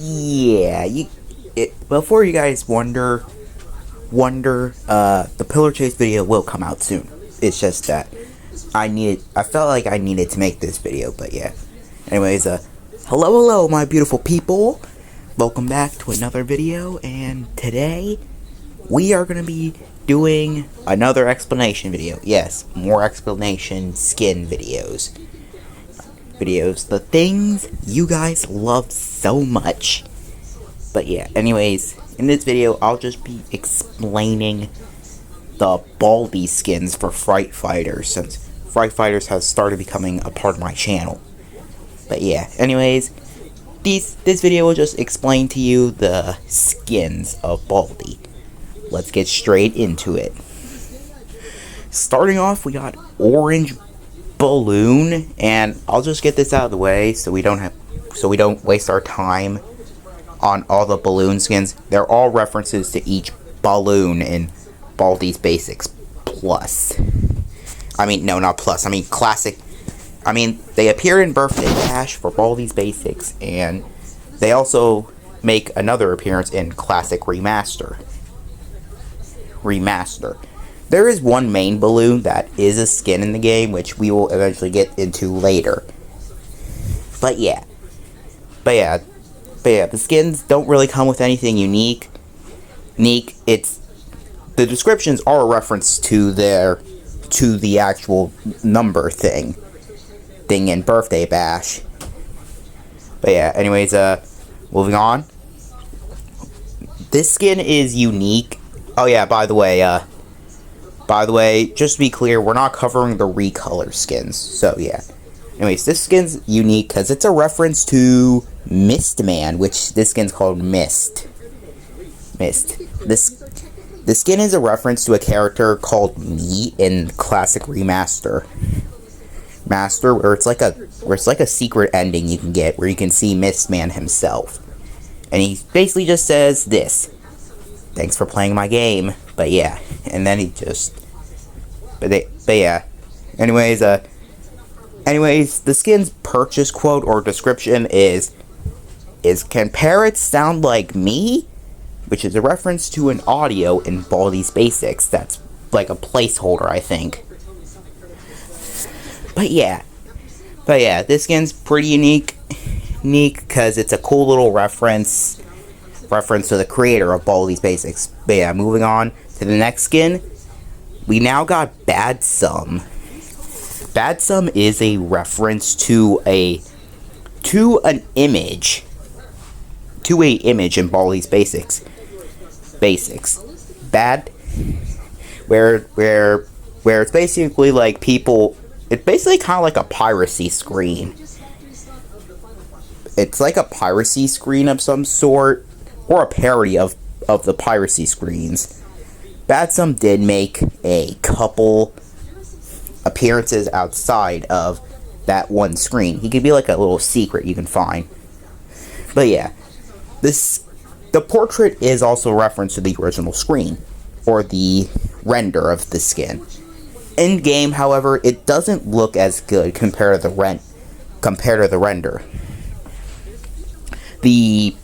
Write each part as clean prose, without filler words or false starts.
Yeah, before you guys wonder, the Pillar Chase video will come out soon. It's just that I felt like I needed to make this video, but yeah. Anyways, hello, my beautiful people. Welcome back to another video, and today we are gonna be doing another explanation video. Yes, more explanation skin videos. The things you guys love so much. But yeah, anyways, in this video, I'll just be explaining the baldi skins for Fright Fighters, since Fright Fighters has started becoming a part of my channel. But yeah, anyways, this video will just explain to you the skins of baldi. Let's get straight into it. Starting off, we got Orange Balloon, and I'll just get this out of the way so we don't waste our time on all the balloon skins. They're all references to each balloon in baldi's Basics Plus. I mean, no, not Plus. I mean, Classic. I mean, they appear in Birthday Bash for baldi's Basics, and they also make another appearance in Classic Remaster. There is one main balloon that is a skin in the game, which we will eventually get into later. But yeah, the skins don't really come with anything unique. The descriptions are a reference to the actual number thing in Birthday Bash. But yeah, anyways, moving on. This skin is unique. Oh yeah, by the way, just to be clear, we're not covering the recolor skins, so yeah. Anyways, this skin's unique because it's a reference to Mist Man, which this skin's called Mist. This skin is a reference to a character called Me in Classic Remaster, where it's like a secret ending you can get, where you can see Mist Man himself, and he basically just says this: "Thanks for playing my game." But yeah, and then he just, yeah. Anyways, the skin's purchase quote or description is "Can parrots sound like me?" Which is a reference to an audio in baldi's Basics that's like a placeholder, I think. But yeah, this skin's pretty unique because it's a cool little reference to the creator of baldi's Basics. But yeah, moving on to the next skin, we now got Bad Sum. Bad Sum is a reference to an image in baldi's Basics. Bad, where it's basically like people. It's basically kind of like a piracy screen. It's like a piracy screen of some sort, or a parody of the piracy screens. Bad Sum did make a couple appearances outside of that one screen. He could be like a little secret you can find. But yeah, the portrait is also a reference to the original screen, or the render of the skin. In game, however, it doesn't look as good compared to the render. The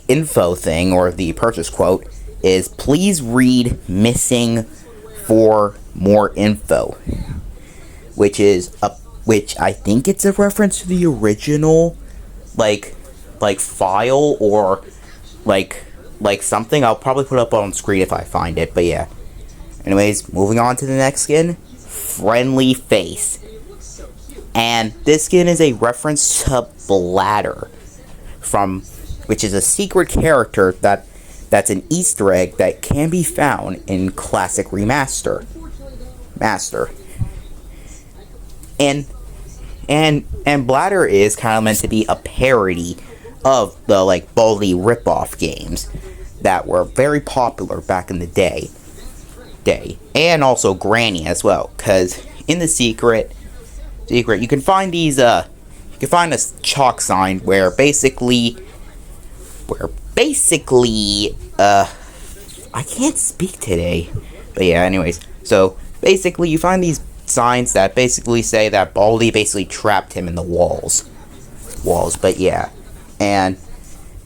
info thing, or the purchase quote, is "Please read missing for more info," which I think it's a reference to the original like file, or like something. I'll probably put it up on screen if I find it. But yeah, anyways, moving on to the next skin, Friendly Face. And this skin is a reference to Bladder, which is a secret character that's an Easter egg that can be found in Classic Remaster. And Bladder is kind of meant to be a parody of the baldi ripoff games that were very popular back in the day, and also Granny as well, because in the secret you can find these a chalk sign where basically I can't speak today, but yeah, anyways, so basically you find these signs that basically say that Baldi basically trapped him in the walls. But yeah. And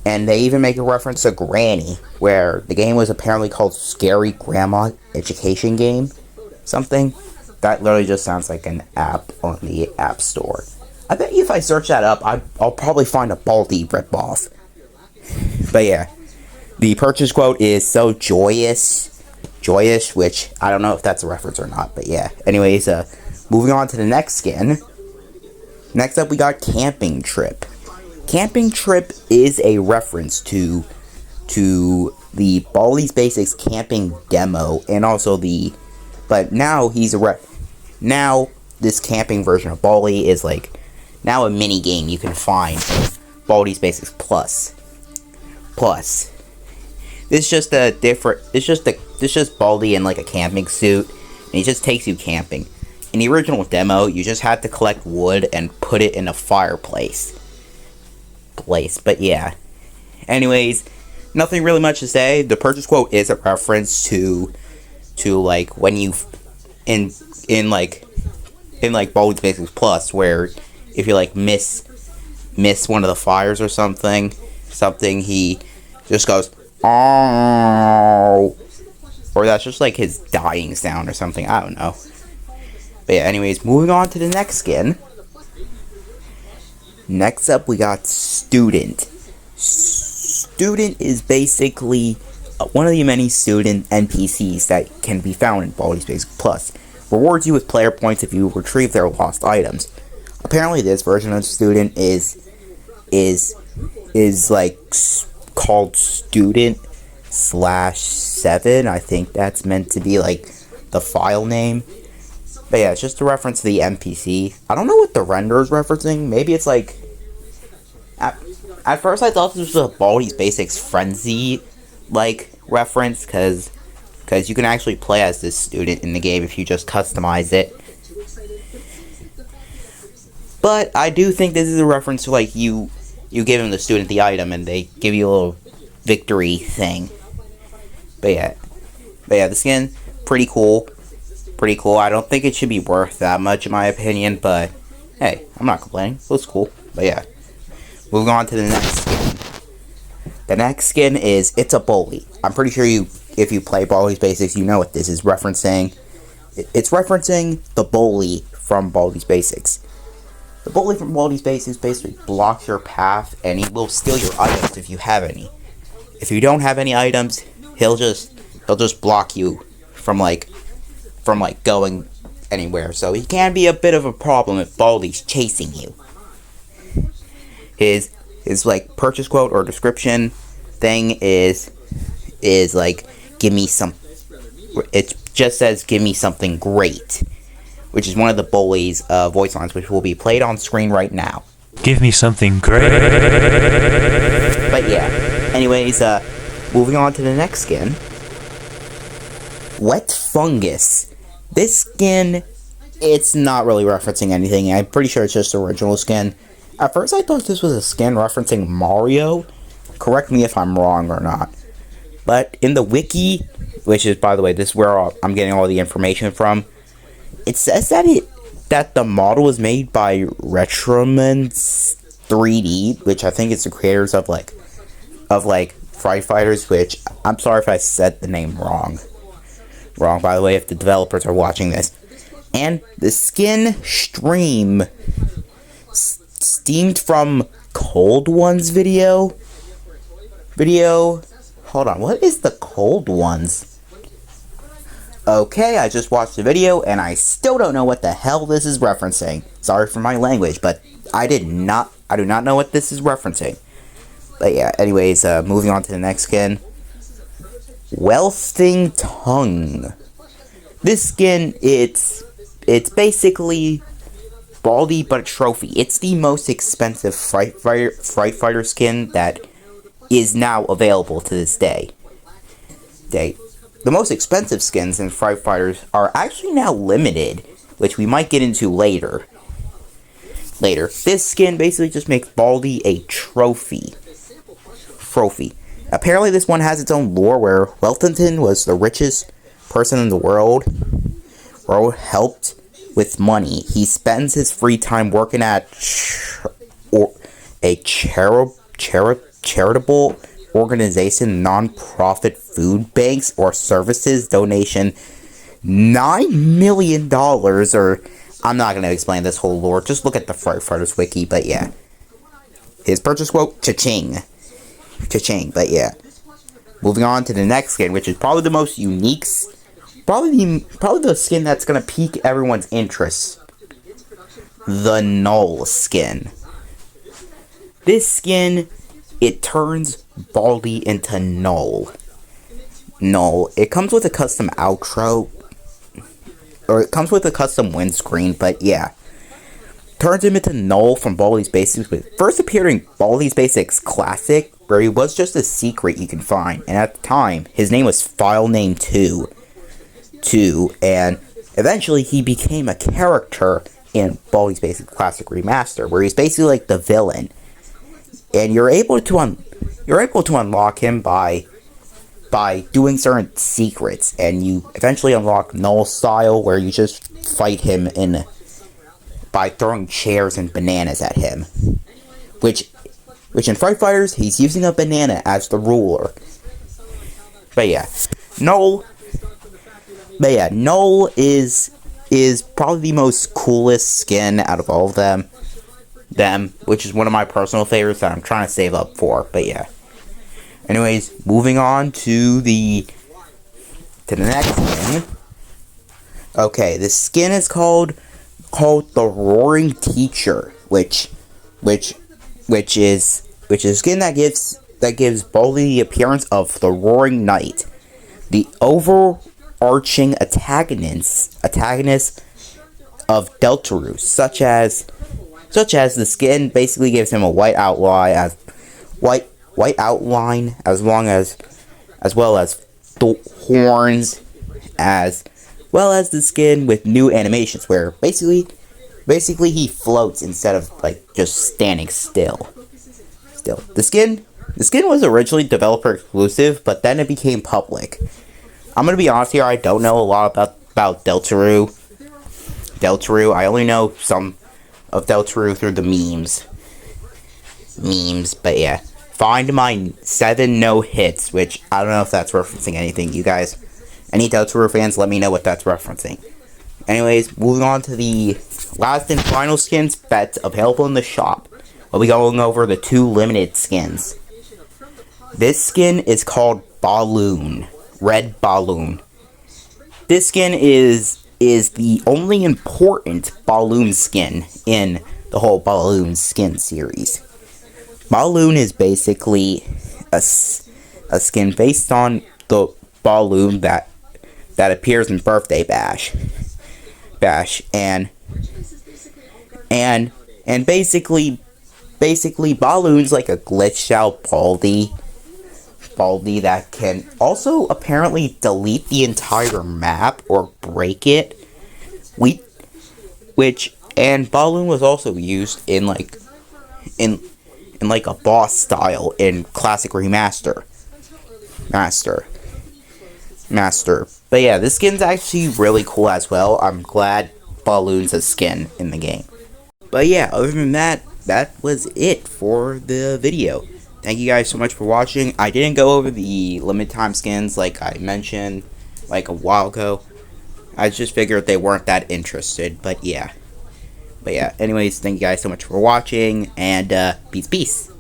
they even make a reference to Granny, where the game was apparently called Scary Grandma Education Game. Something. That literally just sounds like an app on the App Store. I bet you if I search that up, I'll probably find a Baldi ripoff. But yeah. The purchase quote is so joyous, which I don't know if that's a reference or not, but yeah. Anyways, moving on to the next skin. Next up, we got Camping Trip. Camping Trip is a reference to the Baldi's Basics camping demo, and also but now now this camping version of Baldi is like now a mini game you can find Baldi's Basics Plus. It's just Baldi in like a camping suit, and he just takes you camping. In the original demo, you just had to collect wood and put it in a fireplace. But yeah. Anyways, nothing really much to say. The purchase quote is a reference to like when you in Baldi's Basics Plus, where if you like miss one of the fires or something, he just goes, "Oh," or that's just like his dying sound or something. I don't know. But yeah, anyways, moving on to the next skin. Next up, we got Student. Student is basically one of the many student NPCs that can be found in Baldi's Basics Plus. Rewards you with player points if you retrieve their lost items. Apparently, this version of Student is like called Student/7. I think that's meant to be like the file name. But yeah, it's just a reference to the NPC. I don't know what the render is referencing. Maybe it's like at first I thought this was a Baldi's Basics Frenzy like reference, because you can actually play as this student in the game if you just customize it. But I do think this is a reference to like you give him the student the item and they give you a little victory thing. But yeah, the skin pretty cool. I don't think it should be worth that much in my opinion, but hey, I'm not complaining. It looks cool. But yeah, moving on to the next skin. The next skin is It's a Bully. I'm pretty sure if you play Baldi's Basics, you know what this is referencing. It's referencing the bully from Baldi's Basics. The bully from Baldi's Basics basically blocks your path, and he will steal your items if you have any. If you don't have any items, he'll just block you from going anywhere. So he can be a bit of a problem if Baldi's chasing you. His like purchase quote or description thing is like, give me some. It just says, give me something great, which is one of the bully's voice lines, which will be played on screen right now. Give me something great. But yeah, anyways, moving on to the next skin. Wet Fungus. This skin, it's not really referencing anything. I'm pretty sure it's just the original skin. At first I thought this was a skin referencing Mario. Correct me if I'm wrong or not. But in the wiki, which is, by the way, this is where I'm getting all the information from, it says that the model was made by Retromans 3D, which I think is the creators of Fright Fighters, which I'm sorry if I said the name wrong, by the way, if the developers are watching this. And the skin steamed from Cold One's video. Hold on, what is the Cold Ones? Okay, I just watched the video and I still don't know what the hell this is referencing. Sorry for my language, but I do not know what this is referencing. But yeah, anyways, moving on to the next skin. Welting Tongue. This skin, it's basically Baldi but a trophy. It's the most expensive Fright Fighter skin that is now available to this day. The most expensive skins in Fright Fighters are actually now limited, which we might get into later. This skin basically just makes Baldi a trophy. Apparently this one has its own lore where Weltington was the richest person in the world. Helped with money. He spends his free time working at charitable organization, non-profit food banks or services. Donation $9 million, or I'm not going to explain this whole lore. Just look at the Fright Fighters wiki, but yeah. His purchase quote, cha-ching. Cha-ching, but yeah. Moving on to the next skin, which is probably the most unique, probably the skin that's going to pique everyone's interest. The Null skin. This skin, it turns Baldi into Null. Null. It comes with a custom outro, or it comes with a custom windscreen, but yeah. Turns him into Null from Baldi's Basics, but first appeared in Baldi's Basics Classic, where he was just a secret you can find, and at the time, his name was Filename 2, and eventually he became a character in Baldi's Basics Classic Remaster, where he's basically like the villain, and you're able to unlock him by doing certain secrets, and you eventually unlock Null Style, where you just fight him by throwing chairs and bananas at him, which in Fright Fighters, he's using a banana as the ruler. But yeah, Null is probably the most coolest skin out of all of them, which is one of my personal favorites that I'm trying to save up for. But yeah. Anyways, moving on to the next skin. Okay, this skin is called the Roaring Teacher, which is a skin that gives Baldi the appearance of the Roaring Knight, the overarching antagonist of Deltarune, such as the skin basically gives him a white outline as well as horns, as well as the skin with new animations where basically he floats instead of like just standing still. The skin was originally developer exclusive, but then it became public. I'm gonna be honest here, I don't know a lot about Deltarune. I only know some of Deltarune through the memes, but yeah. Find my 7 no hits, which I don't know if that's referencing anything. You guys, any Deltarune fans, let me know what that's referencing. Anyways, moving on to the last and final skins that's available in the shop. We'll be going over the 2 limited skins. This skin is called Balloon. Red Balloon. This skin is the only important Balloon skin in the whole Balloon skin series. Balloon is basically a skin based on the Balloon that appears in Birthday Bash, and basically Balloon's like a glitched out Baldi that can also apparently delete the entire map or break it. And Balloon was also used in like a boss style in Classic Remaster. But yeah, this skin's actually really cool as well. I'm glad Balloon's a skin in the game. But yeah, other than that was it for the video. Thank you guys so much for watching. I didn't go over the limited time skins like I mentioned like a while ago. I just figured they weren't that interested, but yeah. Anyways, thank you guys so much for watching, and peace.